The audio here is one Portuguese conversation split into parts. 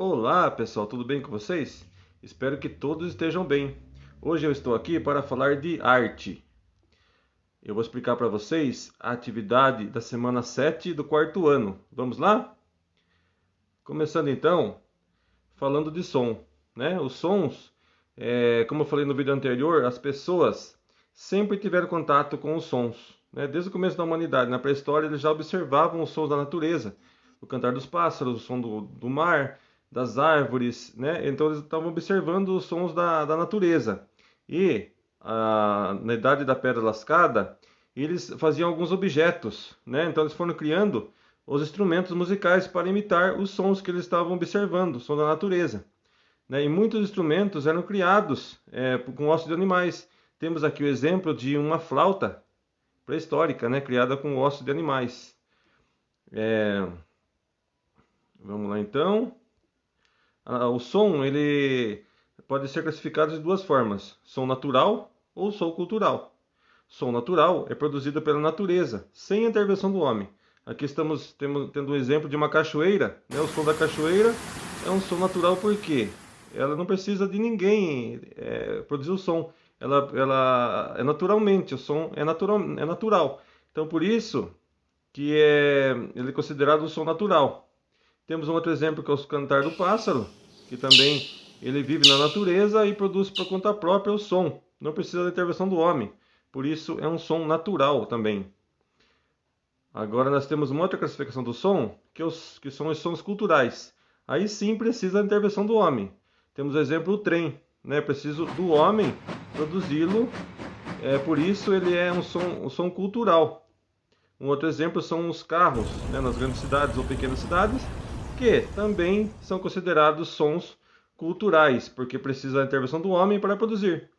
Olá pessoal, tudo bem com vocês? Espero que todos estejam bem. Hoje eu estou aqui para falar de arte. Eu vou explicar para vocês a atividade da semana 7 do quarto ano. Vamos lá? Começando então, falando de som, né? Os sons, como eu falei no vídeo anterior, as pessoas sempre tiveram contato com os sons, né? Desde o começo da humanidade, na pré-história, eles já observavam os sons da natureza, o cantar dos pássaros, o som do mar, das árvores, né? Então eles estavam observando os sons da natureza. E na Idade da Pedra Lascada, eles faziam alguns objetos, né? Então eles foram criando os instrumentos musicais para imitar os sons que eles estavam observando, o som da natureza, né? E muitos instrumentos eram criados com ossos de animais. Temos aqui o exemplo de uma flauta pré-histórica, né? Criada com ossos de animais. Vamos lá então. O som ele pode ser classificado de duas formas: som natural ou som cultural. Som natural é produzido pela natureza, sem intervenção do homem. Aqui estamos tendo um exemplo de uma cachoeira, né? O som da cachoeira é um som natural porque ela não precisa de ninguém produzir o som. Ela é naturalmente, o som é natural. Então por isso que ele é considerado um som natural. Temos um outro exemplo que é o cantar do pássaro, que também ele vive na natureza e produz por conta própria o som. Não precisa da intervenção do homem. Por isso é um som natural também. Agora nós temos uma outra classificação do som, que são os sons culturais. Aí sim precisa da intervenção do homem. Temos o exemplo do trem, né? Preciso do homem produzi-lo, por isso ele é um som cultural. Um outro exemplo são os carros, né? Nas grandes cidades ou pequenas cidades, que também são considerados sons culturais, porque precisa da intervenção do homem para produzir.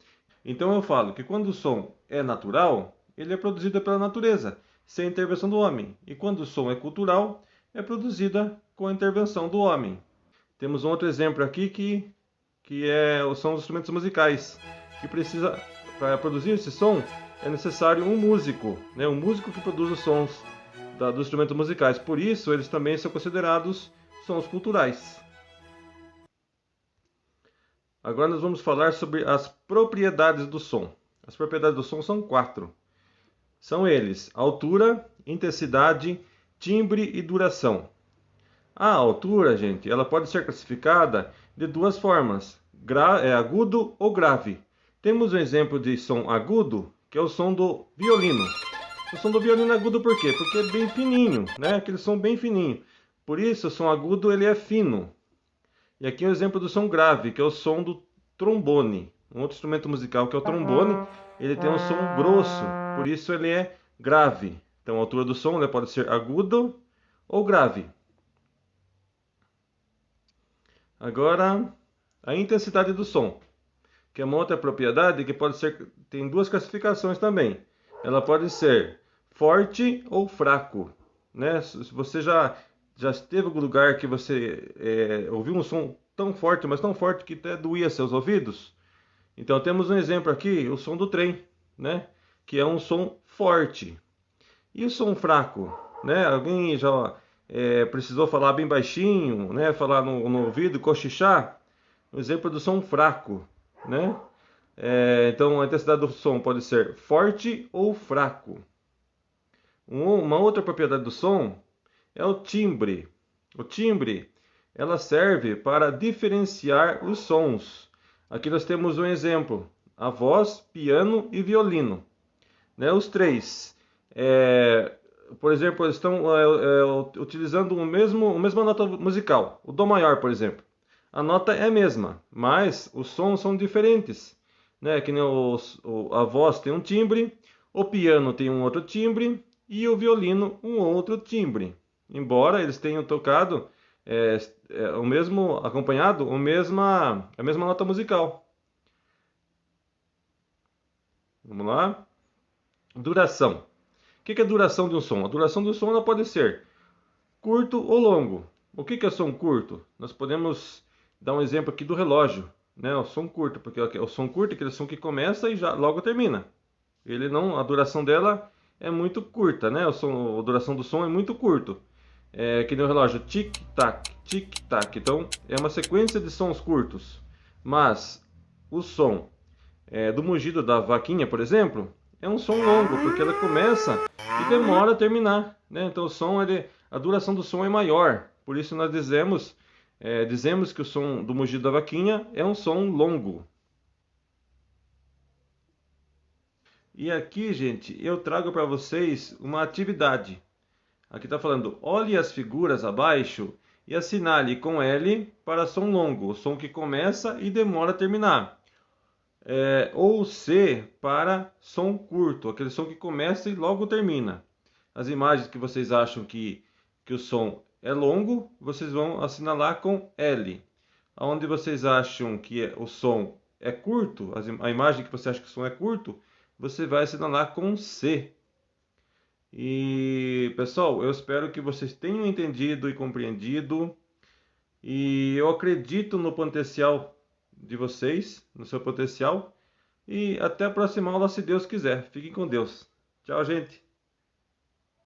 Então eu falo que quando o som é natural, ele é produzido pela natureza, sem intervenção do homem. E quando o som é cultural, é produzida com a intervenção do homem. Temos um outro exemplo aqui são os instrumentos musicais, que precisa, para produzir esse som, é necessário um músico, né? Um músico que produz os sons dos instrumentos musicais. Por isso, eles também são considerados sons culturais. Agora nós vamos falar sobre as propriedades do som. As propriedades do som são 4. São eles: altura, intensidade, timbre e duração. A altura, gente, ela pode ser classificada de duas formas: agudo ou grave. Temos um exemplo de som agudo, que é o som do violino. O som do violino é agudo por quê? Porque é bem fininho, né? Aquele som bem fininho. Por isso, o som agudo ele é fino. E aqui é o exemplo do som grave, que é o som do trombone. Um outro instrumento musical que é o trombone, ele tem um som grosso, por isso ele é grave. Então a altura do som pode ser agudo ou grave. Agora, a intensidade do som, que é uma outra propriedade que tem duas classificações também. Ela pode ser forte ou fraco, né? Se você já esteve em algum lugar que você ouviu um som tão forte, mas tão forte que até doía seus ouvidos? Então temos um exemplo aqui, o som do trem, né? Que é um som forte. E o som fraco, né? Alguém já precisou falar bem baixinho, né? Falar no ouvido, cochichar? Um exemplo do som fraco, né? Então a intensidade do som pode ser forte ou fraco. Uma outra propriedade do som é o timbre. O timbre, ela serve para diferenciar os sons. Aqui nós temos um exemplo: a voz, piano e violino, né? Os três, por exemplo, eles estão utilizando a mesma nota musical. O dó maior, por exemplo, a nota é a mesma, mas os sons são diferentes, né? Que nem a voz tem um timbre, o piano tem um outro timbre e o violino um outro timbre. Embora eles tenham tocado o mesmo acompanhado, a mesma nota musical. Vamos lá. Duração. O que é a duração de um som? A duração do som ela pode ser curto ou longo. O que é som curto? Nós podemos dar um exemplo aqui do relógio, né? O som curto, porque o som curto é aquele som que começa e já logo termina. A duração dela é muito curta, né? A duração do som é muito curto. que nem o relógio tic-tac, tic-tac. Então, é uma sequência de sons curtos. Mas o som do mugido da vaquinha, por exemplo, é um som longo, porque ela começa e demora a terminar, né? Então, a duração do som é maior. Por isso, nós dizemos que o som do mugido da vaquinha é um som longo. E aqui, gente, eu trago para vocês uma atividade. Aqui está falando, olhe as figuras abaixo e assinale com L para som longo, o som que começa e demora a terminar. Ou C para som curto, aquele som que começa e logo termina. As imagens que vocês acham que o som é longo, vocês vão assinalar com L. Onde vocês acham que o som é curto, a imagem que você acha que o som é curto, você vai assinalar com C. E pessoal, eu espero que vocês tenham entendido e compreendido. E eu acredito no potencial de vocês, no seu potencial. E até a próxima aula, se Deus quiser. Fiquem com Deus. Tchau, gente.